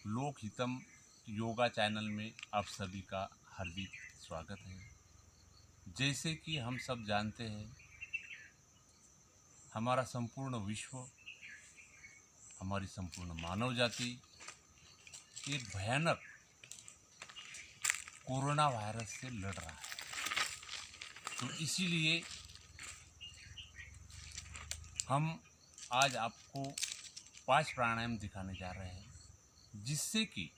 लोक हितम योगा चैनल में आप सभी का हार्दिक स्वागत है। जैसे कि हम सब जानते हैं, हमारा संपूर्ण विश्व, हमारी संपूर्ण मानव जाति एक भयानक कोरोना वायरस से लड़ रहा है। तो इसीलिए हम आज आपको 5 प्राणायाम दिखाने जा रहे हैं, जिससे कि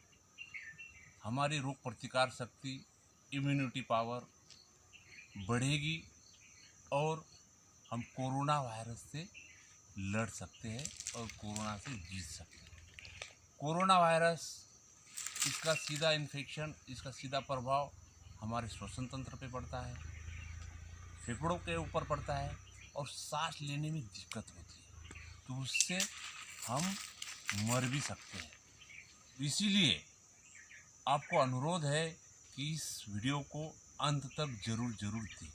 हमारी रोग प्रतिकार शक्ति, इम्यूनिटी पावर बढ़ेगी और हम कोरोना वायरस से लड़ सकते हैं और कोरोना से जीत सकते हैं। कोरोना वायरस, इसका सीधा इन्फेक्शन, इसका सीधा प्रभाव हमारे श्वसन तंत्र पे पड़ता है, फेफड़ों के ऊपर पड़ता है और सांस लेने में दिक्कत होती है, तो उससे हम मर भी सकते हैं। इसीलिए आपको अनुरोध है कि इस वीडियो को अंत तक जरूर देखें।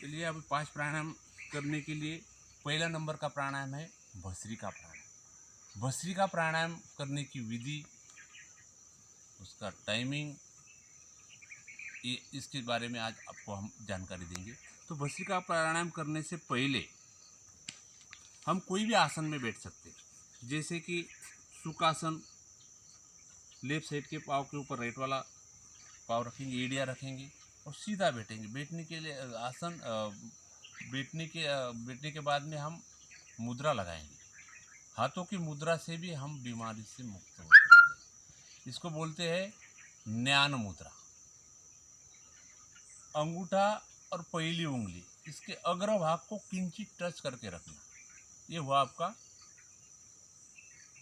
चलिए, अब 5 प्राणायाम करने के लिए पहला नंबर का प्राणायाम है भस्त्रिका प्राणायाम। भस्त्रिका प्राणायाम करने की विधि, उसका टाइमिंग, ये इसके बारे में आज आपको हम जानकारी देंगे। तो भस्त्रिका प्राणायाम करने से पहले हम कोई भी आसन में बैठ सकते हैं, जैसे कि सुखासन। लेफ्ट साइड के पाँव के ऊपर राइट वाला पाँव रखेंगे, एड़िया रखेंगे और सीधा बैठेंगे। बैठने के लिए आसन बैठने के बाद में हम मुद्रा लगाएंगे। हाथों की मुद्रा से भी हम बीमारी से मुक्त हो सकते हैं। इसको बोलते हैं न्यान मुद्रा। अंगूठा और पहली उंगली, इसके अग्रभाग को किंचित टच करके रखना, ये हुआ आपका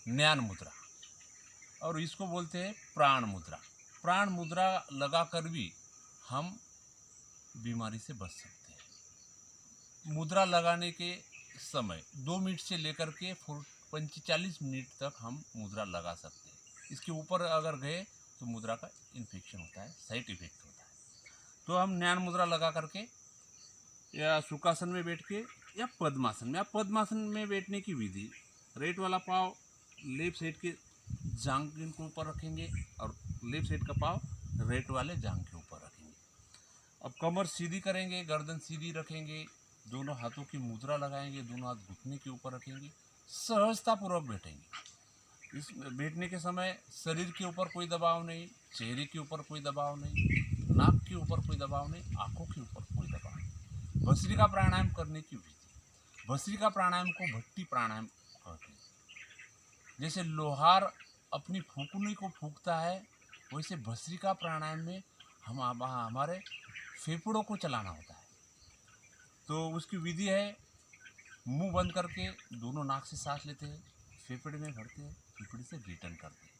न्यान मुद्रा। और इसको बोलते हैं प्राण मुद्रा। प्राण मुद्रा लगाकर भी हम बीमारी से बच सकते हैं। मुद्रा लगाने के समय 2 मिनट से लेकर के 45 मिनट तक हम मुद्रा लगा सकते हैं। इसके ऊपर अगर गए तो मुद्रा का इन्फेक्शन होता है, साइड इफेक्ट होता है। तो हम न्यान मुद्रा लगा करके या सुखासन में बैठ के या पद्मासन में, पद्मासन में बैठने की विधि, राइट वाला पाँव लेफ्ट साइड के जांघ के ऊपर रखेंगे और लेफ्ट साइड का पाँव राइट वाले जांघ के ऊपर रखेंगे। अब कमर सीधी करेंगे, गर्दन सीधी रखेंगे, दोनों हाथों की मुद्रा लगाएंगे, दोनों हाथ घुटने के ऊपर रखेंगे, सहजतापूर्वक बैठेंगे। इस बैठने के समय शरीर के ऊपर कोई दबाव नहीं, चेहरे के ऊपर कोई दबाव नहीं, नाक के ऊपर कोई दबाव नहीं, आंखों के ऊपर कोई दबाव नहीं। भस्त्रिका प्राणायाम करने की विधि, भस्त्रिका प्राणायाम को भट्टी प्राणायाम कहते हैं। जैसे लोहार अपनी फूंकनी को फूंकता है, वैसे भस्त्रिका प्राणायाम में हमारे फेफड़ों को चलाना होता है। तो उसकी विधि है, मुंह बंद करके दोनों नाक से सांस लेते हैं, फेफड़े में भरते हैं, फेफड़े से रिटर्न करते हैं।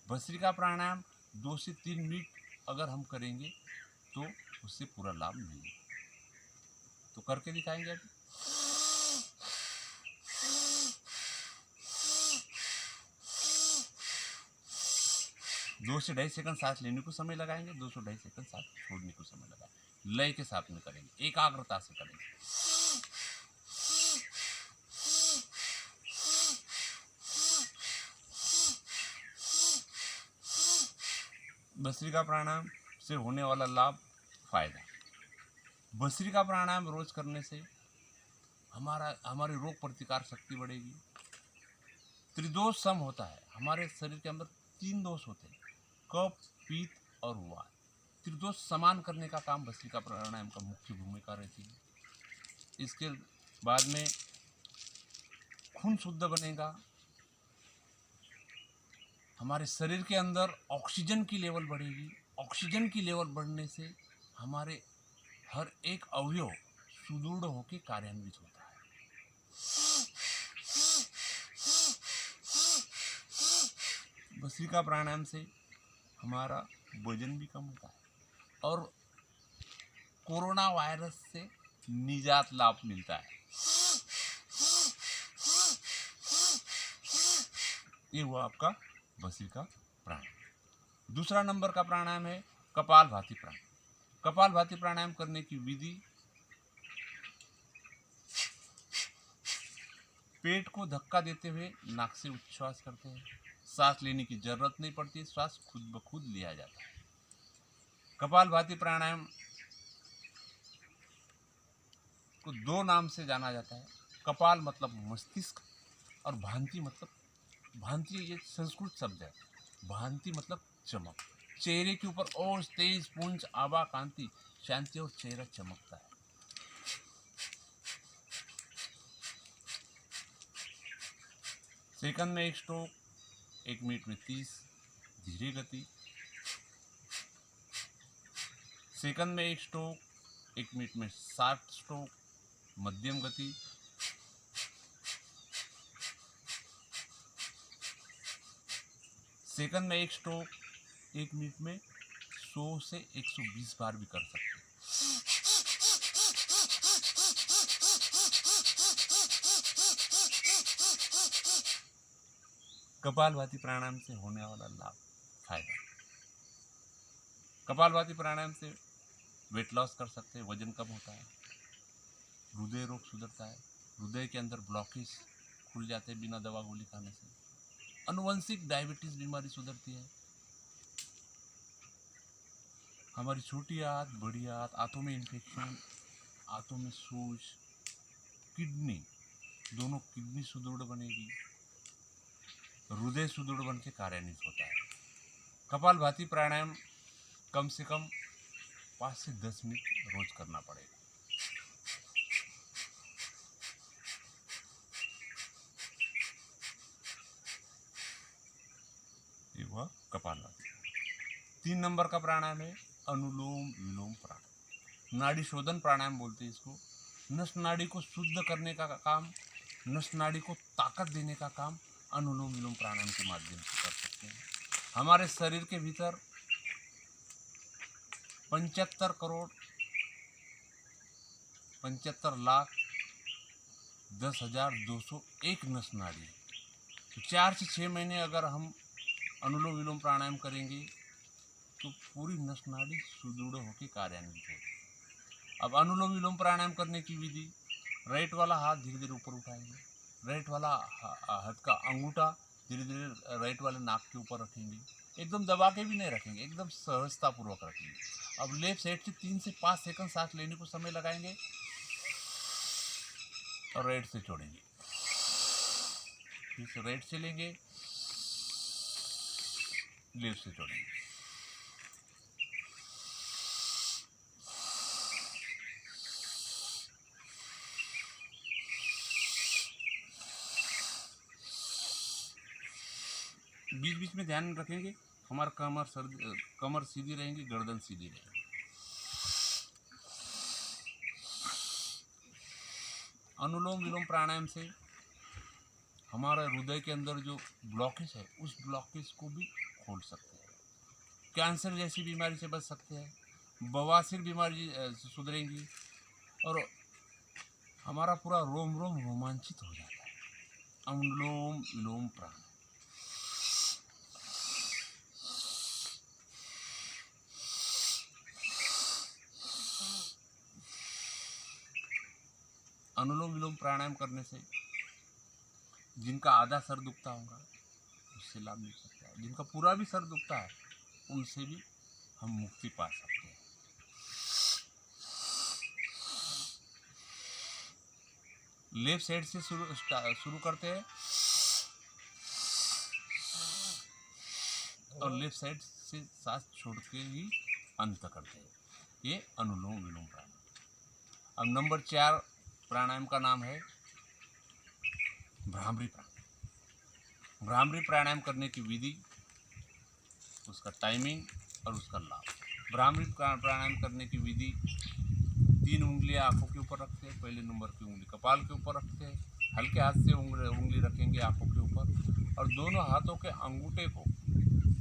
भस्त्रिका प्राणायाम 2 से 3 मिनट अगर हम करेंगे तो उससे पूरा लाभ मिलेगा। तो करके दिखाएंगे अभी। 2 से 2.5 सेकंड सांस लेने को समय लगाएंगे, 2 से 2.5 सेकंड सांस छोड़ने को समय लगाएंगे। लय के साथ में करेंगे, एकाग्रता से करेंगे। भस्त्रिका प्राणायाम से होने वाला लाभ, फायदा। भस्त्रिका प्राणायाम रोज करने से हमारी रोग प्रतिकार शक्ति बढ़ेगी। त्रिदोष सम होता है। हमारे शरीर के अंदर 3 दोष होते हैं, कफ, पित्त और वात। त्रिदोष समान करने का काम भस्त्रिका प्राणायाम का मुख्य भूमिका रहती है। इसके बाद में खून शुद्ध बनेगा, हमारे शरीर के अंदर ऑक्सीजन की लेवल बढ़ेगी। ऑक्सीजन की लेवल बढ़ने से हमारे हर एक अवयव सुदृढ़ होकर कार्यान्वित होता है। भस्त्रिका प्राणायाम से हमारा वजन भी कम होता है और कोरोना वायरस से निजात लाभ मिलता है। ये हुआ आपका भस्त्रिका प्राणायाम। दूसरा नंबर का प्राणायाम है कपालभाति प्राणायाम। कपालभाति प्राणायाम करने की विधि, पेट को धक्का देते हुए नाक से उच्छ्वास करते हैं, सांस लेने की जरूरत नहीं पड़ती, श्वास खुद ब खुद लिया जाता है। कपालभाति प्राणायाम को दो नाम से जाना जाता है। कपाल मतलब मस्तिष्क और भांति मतलब भांति ये संस्कृत शब्द है। भांति मतलब चमक, चेहरे के ऊपर और तेज पुंज आभा कांति शांति और चेहरा चमकता है। सेकंड में एक स्ट्रोक, 1 मिनट में 30, धीरे गति। सेकंड में एक स्ट्रोक, 1 मिनट में 60 स्ट्रोक, मध्यम गति। सेकंड में एक स्ट्रोक, 1 मिनट में 100 से 120 बार भी कर सकते हैं। कपालभाति प्राणायाम से होने वाला लाभ, फायदा। कपालभाति प्राणायाम से वेट लॉस कर सकते हैं, वजन कम होता है, हृदय रोग सुधरता है, हृदय के अंदर ब्लॉकेज खुल जाते हैं बिना दवा गोली खाने से, अनुवंशिक डायबिटीज बीमारी सुधरती है, हमारी छोटी आंत बड़ी आंत, आंतों में इन्फेक्शन, आंतों में सूज, किडनी, दोनों किडनी सुदृढ़ बनेगी, हृदय सुदृढ़ बन के कार्यान्वित होता है। कपालभाति प्राणायाम कम से कम 5 से 10 मिनट रोज करना पड़ेगा। ये हुआ कपालभाति। 3 नंबर का प्राणायाम है अनुलोम विलोम प्राणायाम, नाड़ी शोधन प्राणायाम बोलते हैं इसको। नस नाड़ी को शुद्ध करने का काम, नस नाड़ी को ताकत देने का काम अनुलोम विलोम प्राणायाम के माध्यम से कर सकते हैं। हमारे शरीर के भीतर 75 करोड़ 75 लाख 10,201 नस नाड़ी है। तो 4 से 6 महीने अगर हम अनुलोम विलोम प्राणायाम करेंगे तो पूरी नस नाड़ी सुदृढ़ होकर कार्यान्वित होगी। अब अनुलोम विलोम प्राणायाम करने की विधि, राइट वाला हाथ धीरे धीरे ऊपर उठाएंगे, राइट वाला हाथ का अंगूठा धीरे धीरे राइट वाले नाक के ऊपर रखेंगे, एकदम दबा के भी नहीं रखेंगे, एकदम सहजतापूर्वक रखेंगे। अब लेफ्ट साइड से 3 से 5 सेकंड सांस लेने को समय लगाएंगे और राइट से छोड़ेंगे, फिर से राइट से लेंगे, लेफ्ट से छोड़ेंगे। बीच बीच में ध्यान रखेंगे हमारा कमर सीधी रहेंगी, गर्दन सीधी रहेगी। अनुलोम विलोम प्राणायाम से हमारा हृदय के अंदर जो ब्लॉकेज है उस ब्लॉकेज को भी खोल सकते हैं, कैंसर जैसी बीमारी से बच सकते हैं, बवासीर बीमारी सुधरेंगी और हमारा पूरा रोम रोम रोमांचित हो जाता है। अनुलोम विलोम प्राणायाम। अनुलोम विलोम प्राणायाम करने से जिनका आधा सर दुखता होगा उससे लाभ मिल सकता है, जिनका पूरा भी सर दुखता है उनसे भी हम मुक्ति पा सकते हैं। लेफ्ट साइड से शुरू करते हैं और लेफ्ट साइड से सांस छोड़ के ही अंत करते हैं। ये अनुलोम विलोम प्राणायाम। अब नंबर 4 प्राणायाम का नाम है भ्रामरी प्राणायाम। भ्रामरी प्राणायाम करने की विधि, उसका टाइमिंग और उसका लाभ। भ्रामरी प्राणायाम करने की विधि, 3 उंगलियां आंखों के ऊपर रखते हैं, पहले नंबर की उंगली कपाल के ऊपर रखते हैं, हल्के हाथ से उंगली रखेंगे आंखों के ऊपर और दोनों हाथों के अंगूठे को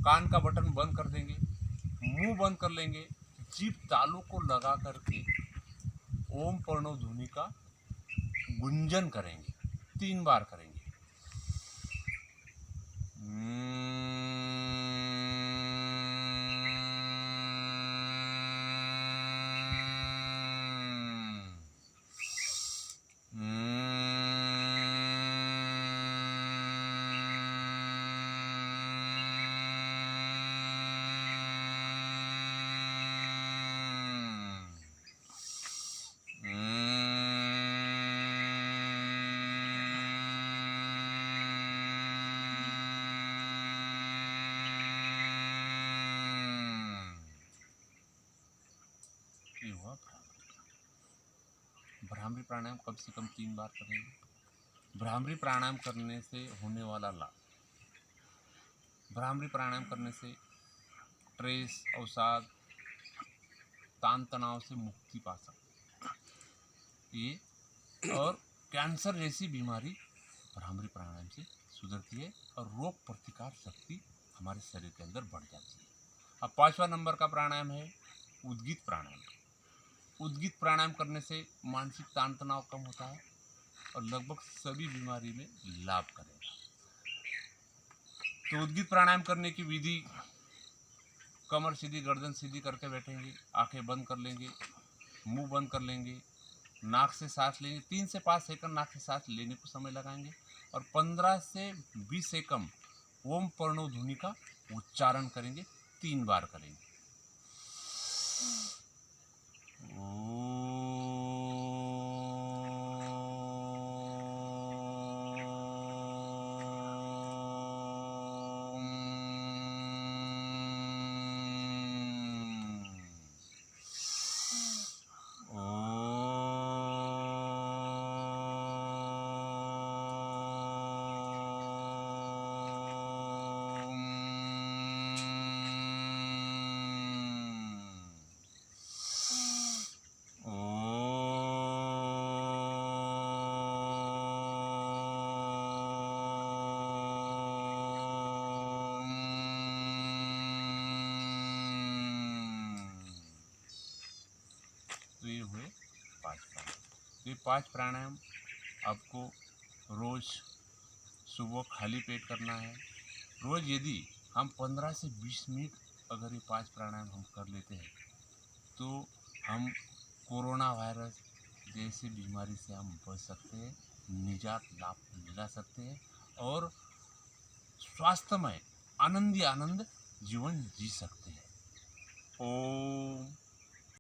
कान का बटन बंद कर देंगे, मुंह बंद कर लेंगे, जीभ तालू को लगा करके ओम प्रणव ध्वनि का गुंजन करेंगे, 3 बार करेंगे। भ्रामरी प्राणायाम कम से कम 3 बार करेंगे। भ्रामरी प्राणायाम करने से होने वाला लाभ, भ्रामरी प्राणायाम करने से स्ट्रेस, अवसाद, तान तनाव से मुक्ति पा सकते ये, और कैंसर जैसी बीमारी भ्रामरी प्राणायाम से सुधरती है और रोग प्रतिकार शक्ति हमारे शरीर के अंदर बढ़ जाती है। अब 5वां नंबर का प्राणायाम है उद्गीत प्राणायाम। उद्गीत प्राणायाम करने से मानसिक तान तनाव कम होता है और लगभग सभी बीमारी में लाभ करेगा। तो उद्गीत प्राणायाम करने की विधि, कमर सीधी, गर्दन सीधी करके बैठेंगे, आंखें बंद कर लेंगे, मुंह बंद कर लेंगे, नाक से सांस लेंगे। 3 से 5 सेकंड नाक से सांस लेने को समय लगाएंगे और 15 से 20 सेकंड ओम प्रणव ध्वनि का उच्चारण करेंगे। 3 बार करेंगे। तो ये हुए 5 प्राणायाम। ये 5 प्राणायाम आपको रोज़ सुबह खाली पेट करना है। रोज़ यदि हम 15 से 20 मिनट अगर ये 5 प्राणायाम हम कर लेते हैं तो हम कोरोना वायरस जैसी बीमारी से हम बच सकते हैं, निजात लाभ दिला सकते हैं और स्वास्थ्यमय आनंद जीवन जी सकते हैं। ओम